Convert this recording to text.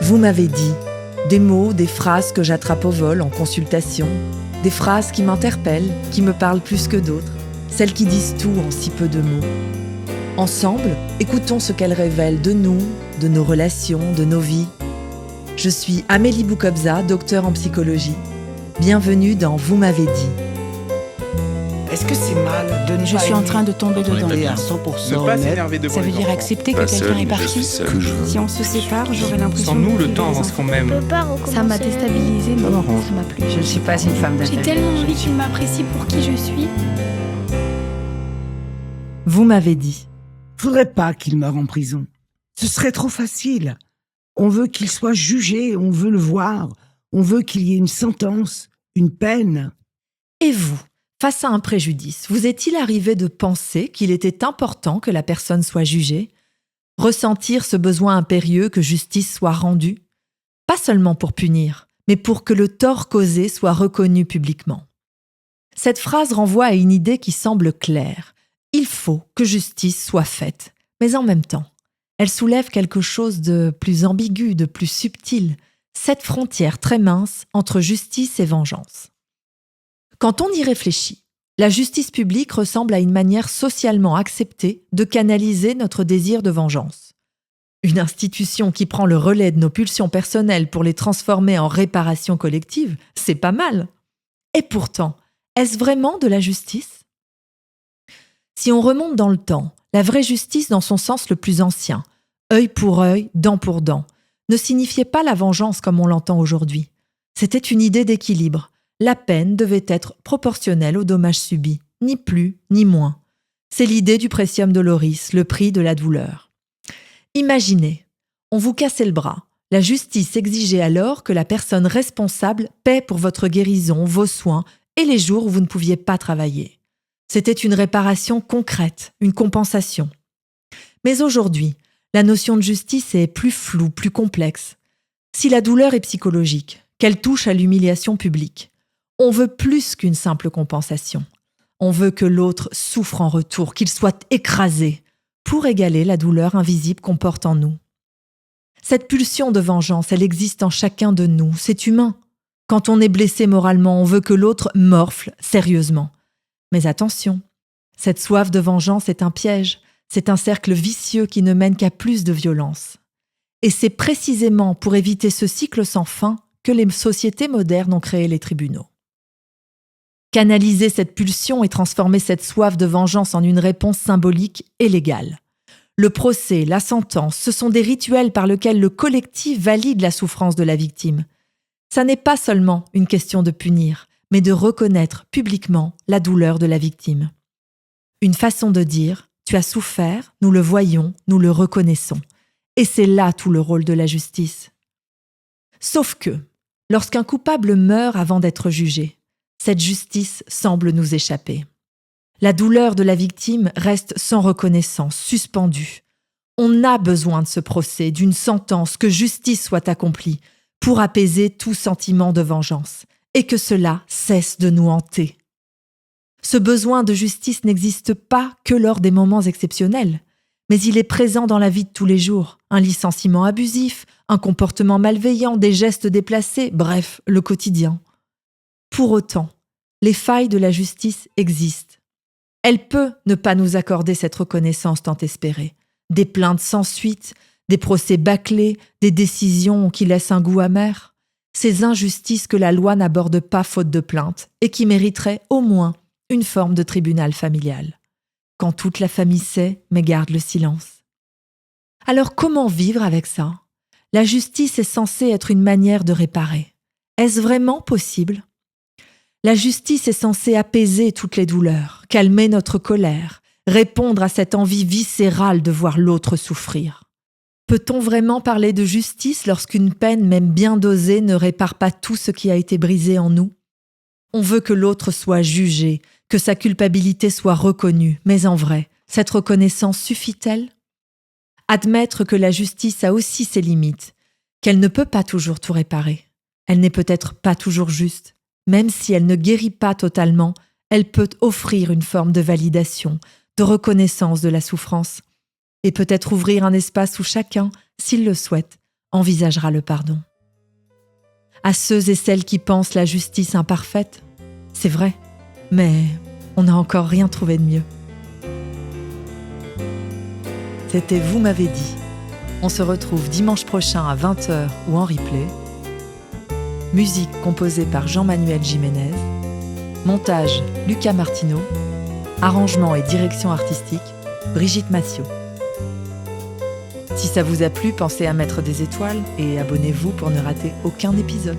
Vous m'avez dit des mots, des phrases que j'attrape au vol en consultation, des phrases qui m'interpellent, qui me parlent plus que d'autres, celles qui disent tout en si peu de mots. Ensemble, écoutons ce qu'elles révèlent de nous, de nos relations, de nos vies. Je suis Amélie Boukobza, docteure en psychologie. Bienvenue dans Vous m'avez dit. Est-ce que c'est mal de ne Je pas suis en aimer train de tomber dedans. et à 100% Ne pas honnête? s'énerver devant Ça veut les dire enfants. accepter que Pas quelqu'un seul, est je parti. suis seul. Si on se sépare, j'aurai l'impression Sans de nous, le priver temps les avance enfants. quand même. Ça m'a déstabilisée, mais ça m'a plu. Je ne suis pas une femme J'ai d'affaires. tellement envie qu'il m'apprécie pour qui je suis. Vous m'avez dit. Faudrait pas qu'il meure en prison. Ce serait trop facile. On veut qu'il soit jugé, on veut le voir, on veut qu'il y ait une sentence, une peine. Et vous, face à un préjudice, vous est-il arrivé de penser qu'il était important que la personne soit jugée? Ressentir ce besoin impérieux que justice soit rendue? Pas seulement pour punir, mais pour que le tort causé soit reconnu publiquement. Cette phrase renvoie à une idée qui semble claire. Il faut que justice soit faite, mais en même temps, elle soulève quelque chose de plus ambigu, de plus subtil, cette frontière très mince entre justice et vengeance. Quand on y réfléchit, la justice publique ressemble à une manière socialement acceptée de canaliser notre désir de vengeance. Une institution qui prend le relais de nos pulsions personnelles pour les transformer en réparation collective, c'est pas mal. Et pourtant, est-ce vraiment de la justice ? Si on remonte dans le temps, la vraie justice dans son sens le plus ancien, œil pour œil, dent pour dent, ne signifiait pas la vengeance comme on l'entend aujourd'hui. C'était une idée d'équilibre. La peine devait être proportionnelle aux dommages subis, ni plus ni moins. C'est l'idée du praecium doloris, le prix de la douleur. Imaginez, on vous cassait le bras. La justice exigeait alors que la personne responsable paie pour votre guérison, vos soins et les jours où vous ne pouviez pas travailler. C'était une réparation concrète, une compensation. Mais aujourd'hui, la notion de justice est plus floue, plus complexe. Si la douleur est psychologique, qu'elle touche à l'humiliation publique, on veut plus qu'une simple compensation. On veut que l'autre souffre en retour, qu'il soit écrasé, pour égaler la douleur invisible qu'on porte en nous. Cette pulsion de vengeance, elle existe en chacun de nous, c'est humain. Quand on est blessé moralement, on veut que l'autre morfle sérieusement. Mais attention, cette soif de vengeance est un piège, c'est un cercle vicieux qui ne mène qu'à plus de violence. Et c'est précisément pour éviter ce cycle sans fin que les sociétés modernes ont créé les tribunaux. Canaliser cette pulsion et transformer cette soif de vengeance en une réponse symbolique et légale. Le procès, la sentence, ce sont des rituels par lesquels le collectif valide la souffrance de la victime. Ça n'est pas seulement une question de punir, mais de reconnaître publiquement la douleur de la victime. Une façon de dire « tu as souffert, nous le voyons, nous le reconnaissons ». Et c'est là tout le rôle de la justice. Sauf que, lorsqu'un coupable meurt avant d'être jugé, cette justice semble nous échapper. La douleur de la victime reste sans reconnaissance, suspendue. On a besoin de ce procès, d'une sentence, que justice soit accomplie, pour apaiser tout sentiment de vengeance, et que cela cesse de nous hanter. Ce besoin de justice n'existe pas que lors des moments exceptionnels, mais il est présent dans la vie de tous les jours. Un licenciement abusif, un comportement malveillant, des gestes déplacés, bref, le quotidien. Pour autant, les failles de la justice existent. Elle peut ne pas nous accorder cette reconnaissance tant espérée. Des plaintes sans suite, des procès bâclés, des décisions qui laissent un goût amer. Ces injustices que la loi n'aborde pas faute de plainte et qui mériteraient au moins une forme de tribunal familial. Quand toute la famille sait, mais garde le silence. Alors comment vivre avec ça ? La justice est censée être une manière de réparer. Est-ce vraiment possible ? La justice est censée apaiser toutes les douleurs, calmer notre colère, répondre à cette envie viscérale de voir l'autre souffrir. Peut-on vraiment parler de justice lorsqu'une peine, même bien dosée, ne répare pas tout ce qui a été brisé en nous ? On veut que l'autre soit jugé, que sa culpabilité soit reconnue, mais en vrai, cette reconnaissance suffit-elle ? Admettre que la justice a aussi ses limites, qu'elle ne peut pas toujours tout réparer. Elle n'est peut-être pas toujours juste. Même si elle ne guérit pas totalement, elle peut offrir une forme de validation, de reconnaissance de la souffrance. Et peut-être ouvrir un espace où chacun, s'il le souhaite, envisagera le pardon. À ceux et celles qui pensent la justice imparfaite, c'est vrai, mais on n'a encore rien trouvé de mieux. C'était Vous m'avez dit. On se retrouve dimanche prochain à 20h ou en replay. Musique composée par Jean-Manuel Jiménez. Montage Lucas Martineau. Arrangement et direction artistique Brigitte Massiot. Si ça vous a plu, pensez à mettre des étoiles et abonnez-vous pour ne rater aucun épisode.